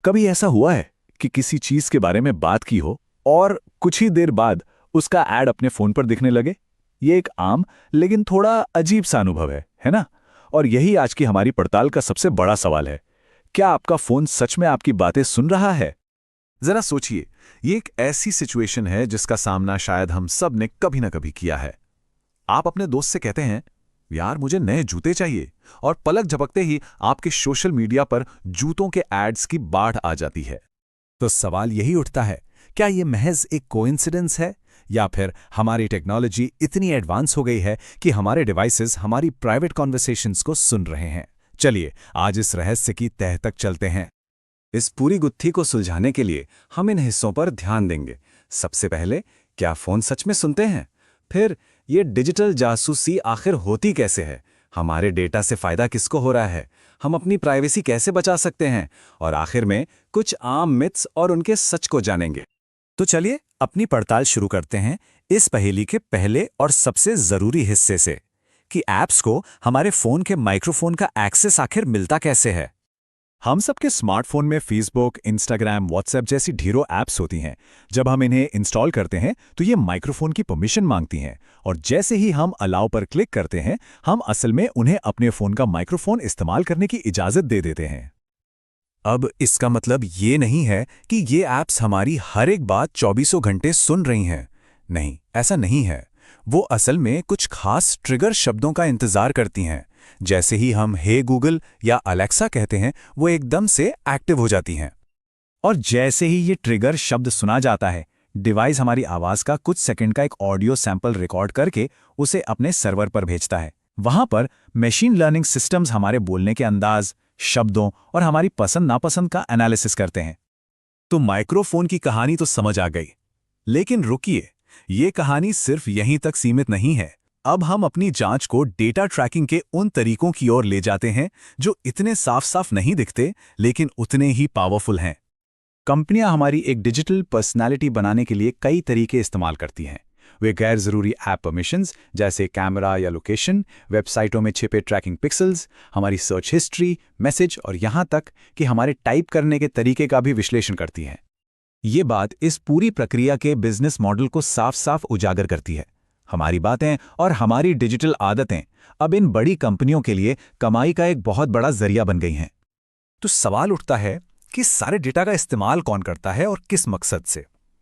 कभी ऐसा हुआ है कि किसी चीज के बारे में बात की हो और कुछ ही देर बाद उसका ऐड अपने फोन पर दिखने लगे? ये एक आम लेकिन थोड़ा अजीब सा अनुभव है ना? और यही आज की हमारी पड़ताल का सबसे बड़ा सवाल है। क्या आपका फोन सच में आपकी बातें सुन रहा है? जरा सोचिए, ये एक ऐसी सिचुएशन है जिसका सामना शायद हम सब ने कभी ना कभी किया है। आप अपने दोस्त से कहते हैं, यार मुझे नए जूते चाहिए, और पलक झपकते ही आपके सोशल मीडिया पर जूतों के एड्स की बाढ़ आ जाती है। तो सवाल यही उठता है, क्या ये महज एक कोइंसिडेंस है, या फिर हमारी टेक्नोलॉजी इतनी एडवांस हो गई है कि हमारे डिवाइसेस हमारी प्राइवेट कॉन्वर्सेशंस को सुन रहे हैं? चलिए आज इस रहस्य की तह तक चलते हैं। इस पूरी गुत्थी को सुलझाने के लिए हम इन हिस्सों पर ध्यान देंगे। सबसे पहले, क्या फोन सच में सुनते हैं? फिर ये डिजिटल जासूसी आखिर होती कैसे है? हमारे डेटा से फायदा किसको हो रहा है? हम अपनी प्राइवेसी कैसे बचा सकते हैं? और आखिर में कुछ आम मिथ्स और उनके सच को जानेंगे। तो चलिए अपनी पड़ताल शुरू करते हैं इस पहेली के पहले और सबसे जरूरी हिस्से से, कि ऐप्स को हमारे फोन के माइक्रोफोन का एक्सेस आखिर मिलता कैसे है। हम सबके स्मार्टफोन में फेसबुक, इंस्टाग्राम, व्हाट्सएप जैसी ढेरों ऐप्स होती हैं। जब हम इन्हें इंस्टॉल करते हैं तो ये माइक्रोफोन की परमिशन मांगती हैं, और जैसे ही हम अलाउ पर क्लिक करते हैं हम असल में उन्हें अपने फोन का माइक्रोफोन इस्तेमाल करने की इजाजत दे देते हैं। अब इसका मतलब ये नहीं है कि ये ऐप्स हमारी हर एक बात 24 घंटे सुन रही हैं। नहीं, ऐसा नहीं है। वो असल में कुछ खास ट्रिगर शब्दों का इंतजार करती हैं। जैसे ही हम हे गूगल या अलेक्सा कहते हैं, वो एकदम से एक्टिव हो जाती हैं। और जैसे ही ये ट्रिगर शब्द सुना जाता है, डिवाइस हमारी आवाज का कुछ सेकंड का एक ऑडियो सैंपल रिकॉर्ड करके उसे अपने सर्वर पर भेजता है। वहां पर मशीन लर्निंग सिस्टम्स हमारे बोलने के अंदाज, शब्दों और हमारी पसंद नापसंद का एनालिसिस करते हैं। तो माइक्रोफोन की कहानी तो समझ आ गई, लेकिन रुकिए, ये कहानी सिर्फ यहीं तक सीमित नहीं है। अब हम अपनी जांच को डेटा ट्रैकिंग के उन तरीकों की ओर ले जाते हैं जो इतने साफ साफ नहीं दिखते लेकिन उतने ही पावरफुल हैं। कंपनियां हमारी एक डिजिटल पर्सनालिटी बनाने के लिए कई तरीके इस्तेमाल करती हैं। वे गैर जरूरी ऐप परमिशंस जैसे कैमरा या लोकेशन, वेबसाइटों में छिपे ट्रैकिंग पिक्सेल्स, हमारी सर्च हिस्ट्री, मैसेज और यहां तक कि हमारे टाइप करने के तरीके का भी विश्लेषण करती हैं। ये बात इस पूरी प्रक्रिया के बिजनेस मॉडल को साफ साफ उजागर करती है। हमारी बातें और हमारी डिजिटल आदतें अब इन बड़ी कंपनियों के लिए कमाई का एक बहुत बड़ा जरिया बन गई हैं। तो सवाल उठता है कि सारे डेटा का इस्तेमाल कौन करता है और किस मकसद से?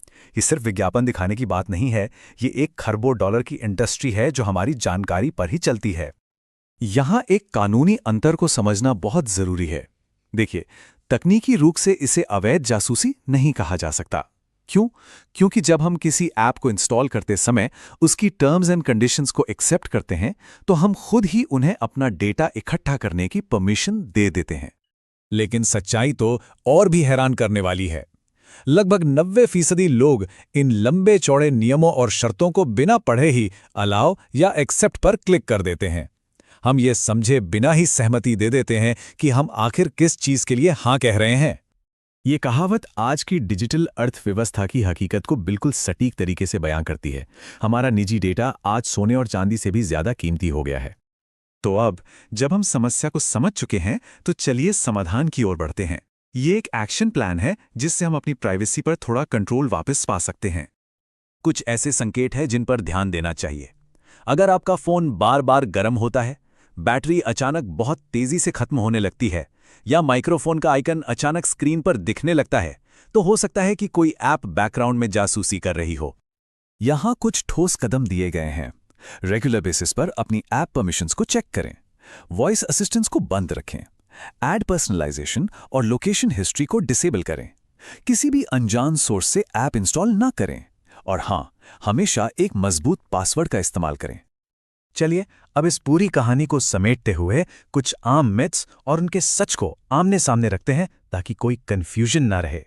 ये सिर्फ विज्ञापन दिखाने की बात नहीं है, ये एक खरबों डॉलर की इंडस्ट्री है जो हमारी जानकारी पर ही चलती है। यहां एक कानूनी अंतर को समझना बहुत जरूरी है। देखिए, तकनीकी रूप से इसे अवैध जासूसी नहीं कहा जा सकता। क्यों? क्योंकि जब हम किसी ऐप को इंस्टॉल करते समय उसकी टर्म्स एंड कंडीशंस को एक्सेप्ट करते हैं तो हम खुद ही उन्हें अपना डेटा इकट्ठा करने की परमिशन दे देते हैं। लेकिन सच्चाई तो और भी हैरान करने वाली है। लगभग 90% लोग इन लंबे चौड़े नियमों और शर्तों को बिना पढ़े ही अलाउ या एक्सेप्ट पर क्लिक कर देते हैं। हम ये समझे बिना ही सहमति दे देते हैं कि हम आखिर किस चीज के लिए हां कह रहे हैं। ये कहावत आज की डिजिटल अर्थव्यवस्था की हकीकत को बिल्कुल सटीक तरीके से बयां करती है। हमारा निजी डेटा आज सोने और चांदी से भी ज्यादा कीमती हो गया है। तो अब जब हम समस्या को समझ चुके हैं तो चलिए समाधान की ओर बढ़ते हैं। ये एक एक्शन प्लान है जिससे हम अपनी प्राइवेसी पर थोड़ा कंट्रोल वापस पा सकते हैं। कुछ ऐसे संकेत हैं जिन पर ध्यान देना चाहिए। अगर आपका फोन बार बार गर्म होता है, बैटरी अचानक बहुत तेजी से खत्म होने लगती है, या माइक्रोफोन का आइकन अचानक स्क्रीन पर दिखने लगता है, तो हो सकता है कि कोई ऐप बैकग्राउंड में जासूसी कर रही हो। यहां कुछ ठोस कदम दिए गए हैं। रेगुलर बेसिस पर अपनी ऐप परमिशंस को चेक करें, वॉइस असिस्टेंट्स को बंद रखें, ऐड पर्सनलाइजेशन और लोकेशन हिस्ट्री को डिसेबल करें, किसी भी अनजान सोर्स से ऐप इंस्टॉल ना करें, और हां, हमेशा एक मजबूत पासवर्ड का इस्तेमाल करें। चलिए अब इस पूरी कहानी को समेटते हुए कुछ आम मिथ्स और उनके सच को आमने सामने रखते हैं ताकि कोई कंफ्यूजन ना रहे।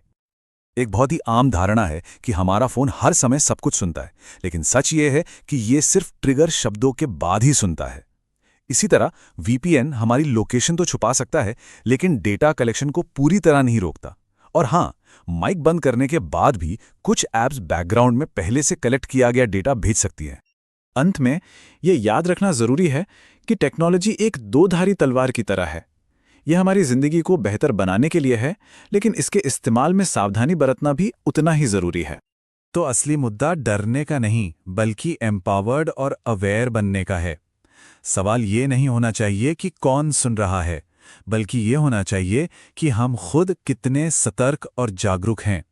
एक बहुत ही आम धारणा है कि हमारा फोन हर समय सब कुछ सुनता है, लेकिन सच ये है कि ये सिर्फ ट्रिगर शब्दों के बाद ही सुनता है। इसी तरह वीपीएन हमारी लोकेशन तो छुपा सकता है, लेकिन डेटा कलेक्शन को पूरी तरह नहीं रोकता। और हां, माइक बंद करने के बाद भी कुछ ऐप्स बैकग्राउंड में पहले से कलेक्ट किया गया डेटा भेज सकती हैं। अंत में ये याद रखना जरूरी है कि टेक्नोलॉजी एक दो-धारी तलवार की तरह है। यह हमारी ज़िंदगी को बेहतर बनाने के लिए है, लेकिन इसके इस्तेमाल में सावधानी बरतना भी उतना ही ज़रूरी है। तो असली मुद्दा डरने का नहीं, बल्कि एम्पावर्ड और अवेयर बनने का है। सवाल ये नहीं होना चाहिए कि कौन सुन रहा है, बल्कि ये होना चाहिए कि हम खुद कितने सतर्क और जागरूक हैं।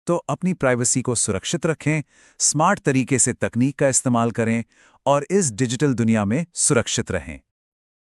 तो अपनी प्राइवेसी को सुरक्षित रखें, स्मार्ट तरीके से तकनीक का इस्तेमाल करें और इस डिजिटल दुनिया में सुरक्षित रहें।